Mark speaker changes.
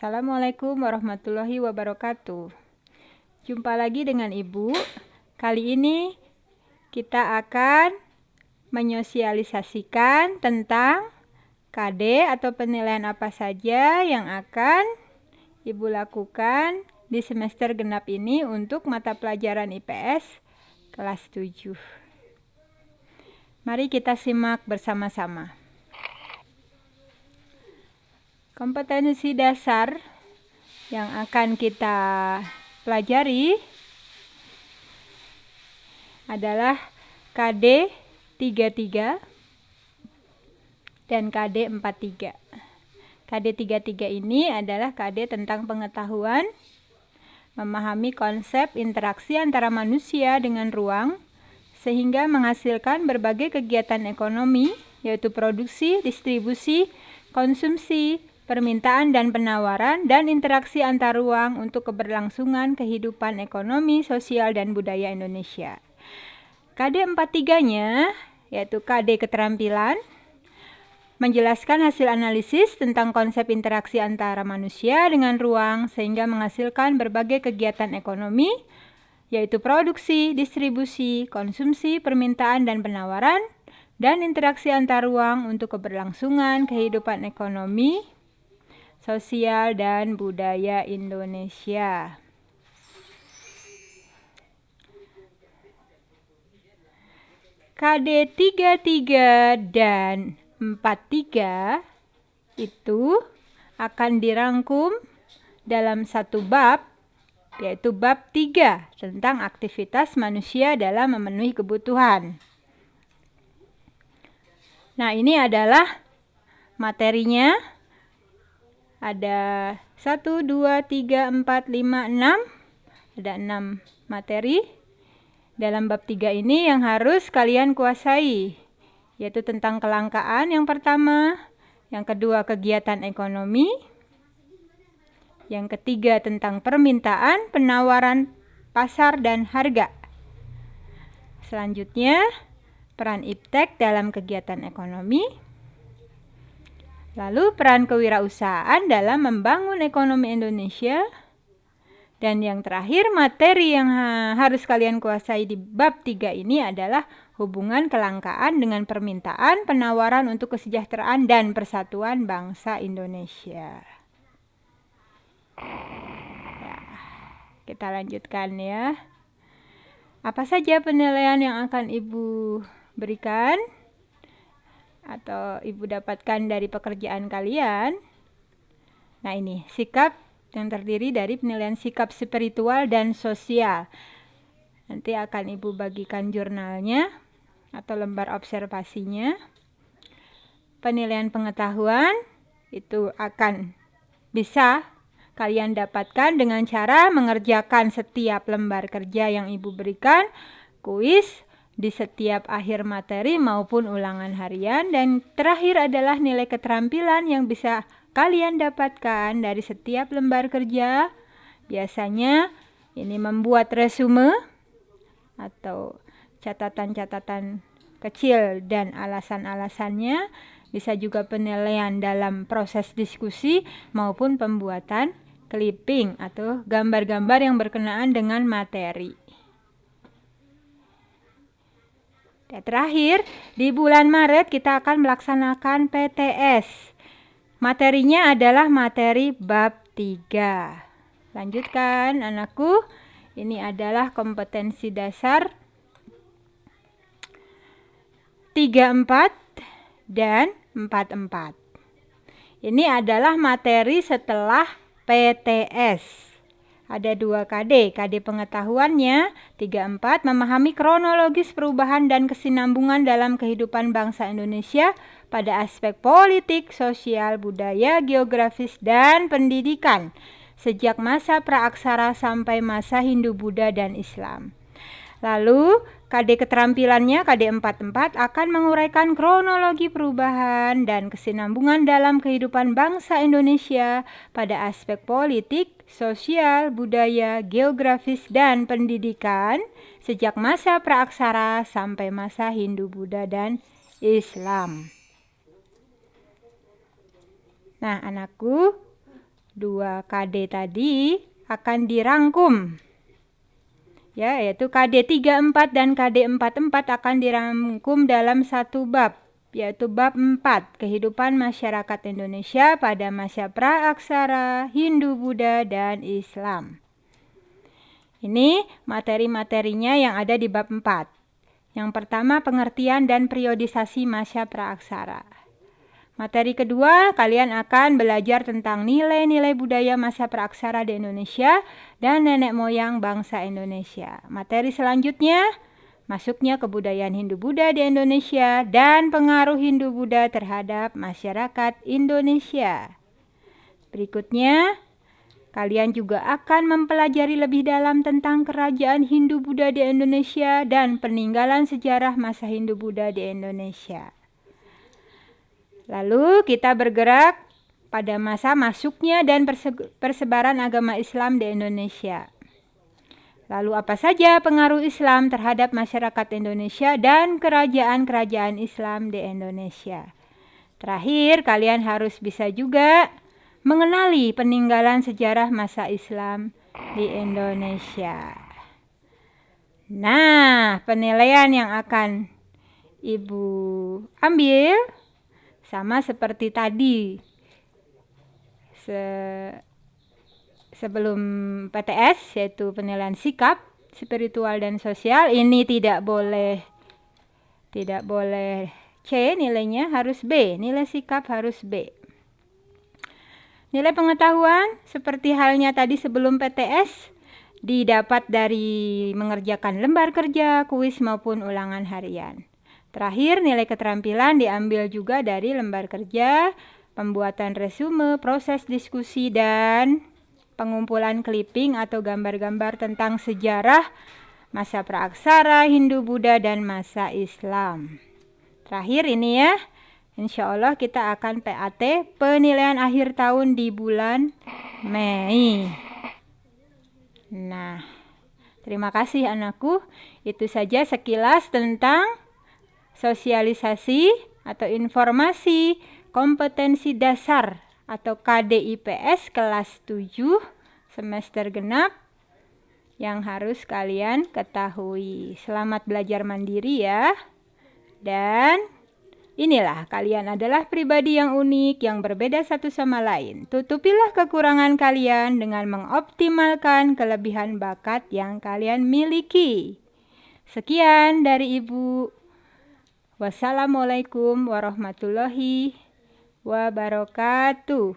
Speaker 1: Assalamualaikum warahmatullahi wabarakatuh. Jumpa lagi dengan Ibu. Kali ini kita akan menyosialisasikan tentang KD atau penilaian apa saja yang akan Ibu lakukan di semester genap ini untuk mata pelajaran IPS kelas 7. Mari kita simak bersama-sama. Kompetensi dasar yang akan kita pelajari adalah KD 33 dan KD 43. KD 33 ini adalah KD tentang pengetahuan, memahami konsep interaksi antara manusia dengan ruang, sehingga menghasilkan berbagai kegiatan ekonomi, yaitu produksi, distribusi, konsumsi, permintaan dan penawaran, dan interaksi antar ruang untuk keberlangsungan kehidupan ekonomi, sosial, dan budaya Indonesia. KD 43-nya, yaitu KD keterampilan, menjelaskan hasil analisis tentang konsep interaksi antara manusia dengan ruang sehingga menghasilkan berbagai kegiatan ekonomi, yaitu produksi, distribusi, konsumsi, permintaan, dan penawaran, dan interaksi antar ruang untuk keberlangsungan kehidupan ekonomi, sosial, dan budaya Indonesia. KD 33 dan 43 itu akan dirangkum dalam satu bab, yaitu bab 3 tentang aktivitas manusia dalam memenuhi kebutuhan. Nah, ini adalah materinya. Ada 1, 2, 3, 4, 5, 6. Ada 6 materi. Dalam bab 3 ini yang harus kalian kuasai, yaitu tentang kelangkaan yang pertama, yang kedua kegiatan ekonomi, yang ketiga tentang permintaan, penawaran, pasar, dan harga. Selanjutnya, peran iptek dalam kegiatan ekonomi. Lalu peran kewirausahaan dalam membangun ekonomi Indonesia. Dan yang terakhir, materi yang harus kalian kuasai di bab 3 ini adalah hubungan kelangkaan dengan permintaan, penawaran untuk kesejahteraan dan persatuan bangsa Indonesia. Ya, kita lanjutkan ya. Apa saja penilaian yang akan Ibu berikan atau Ibu dapatkan dari pekerjaan kalian? Nah, ini sikap yang terdiri dari penilaian sikap spiritual dan sosial. Nanti akan Ibu bagikan jurnalnya atau lembar observasinya. Penilaian pengetahuan itu akan bisa kalian dapatkan dengan cara mengerjakan setiap lembar kerja yang Ibu berikan, kuis di setiap akhir materi maupun ulangan harian. Dan terakhir adalah nilai keterampilan yang bisa kalian dapatkan dari setiap lembar kerja. Biasanya ini membuat resume atau catatan-catatan kecil dan alasan-alasannya. Bisa juga penilaian dalam proses diskusi maupun pembuatan clipping atau gambar-gambar yang berkenaan dengan materi. Dan terakhir, di bulan Maret kita akan melaksanakan PTS. Materinya adalah materi bab 3. Lanjutkan anakku. Ini adalah kompetensi dasar 34 dan 44. Ini adalah materi setelah PTS. Ada 2 KD. KD pengetahuannya 34, memahami kronologis perubahan dan kesinambungan dalam kehidupan bangsa Indonesia pada aspek politik, sosial, budaya, geografis, dan pendidikan sejak masa praaksara sampai masa Hindu, Buddha, dan Islam. Lalu KD keterampilannya KD 44 akan menguraikan kronologi perubahan dan kesinambungan dalam kehidupan bangsa Indonesia pada aspek politik, sosial, budaya, geografis, dan pendidikan sejak masa praaksara sampai masa Hindu, Buddha, dan Islam. Nah, anakku, 2 KD tadi akan dirangkum. Ya, yaitu KD 34 dan KD 44 akan dirangkum dalam satu bab, yaitu bab 4, kehidupan masyarakat Indonesia pada masa praaksara, Hindu, Buddha, dan Islam. Ini materi-materinya yang ada di bab 4. Yang pertama, pengertian dan periodisasi masa praaksara. Materi kedua, kalian akan belajar tentang nilai-nilai budaya masa praaksara di Indonesia dan nenek moyang bangsa Indonesia. Materi selanjutnya, masuknya kebudayaan Hindu-Buddha di Indonesia dan pengaruh Hindu-Buddha terhadap masyarakat Indonesia. Berikutnya, kalian juga akan mempelajari lebih dalam tentang kerajaan Hindu-Buddha di Indonesia dan peninggalan sejarah masa Hindu-Buddha di Indonesia. Lalu kita bergerak pada masa masuknya dan persebaran agama Islam di Indonesia. Lalu apa saja pengaruh Islam terhadap masyarakat Indonesia dan kerajaan-kerajaan Islam di Indonesia. Terakhir, kalian harus bisa juga mengenali peninggalan sejarah masa Islam di Indonesia. Nah, penilaian yang akan Ibu ambil sama seperti tadi sebelum PTS, yaitu penilaian sikap, spiritual dan sosial. Ini tidak boleh C nilainya, harus B. Nilai sikap harus B. Nilai pengetahuan seperti halnya tadi sebelum PTS didapat dari mengerjakan lembar kerja, kuis maupun ulangan harian. Terakhir, nilai keterampilan diambil juga dari lembar kerja, pembuatan resume, proses diskusi, dan pengumpulan clipping atau gambar-gambar tentang sejarah masa praaksara, Hindu-Buddha, dan masa Islam. Terakhir ini ya, insya Allah kita akan PAT, penilaian akhir tahun di bulan Mei. Nah, terima kasih anakku. Itu saja sekilas tentang sosialisasi atau informasi kompetensi dasar atau KDIPS kelas 7 semester genap yang harus kalian ketahui. Selamat belajar mandiri ya. Dan inilah, kalian adalah pribadi yang unik, yang berbeda satu sama lain. Tutupilah kekurangan kalian dengan mengoptimalkan kelebihan bakat yang kalian miliki. Sekian dari Ibu. Wassalamualaikum warahmatullahi wabarakatuh.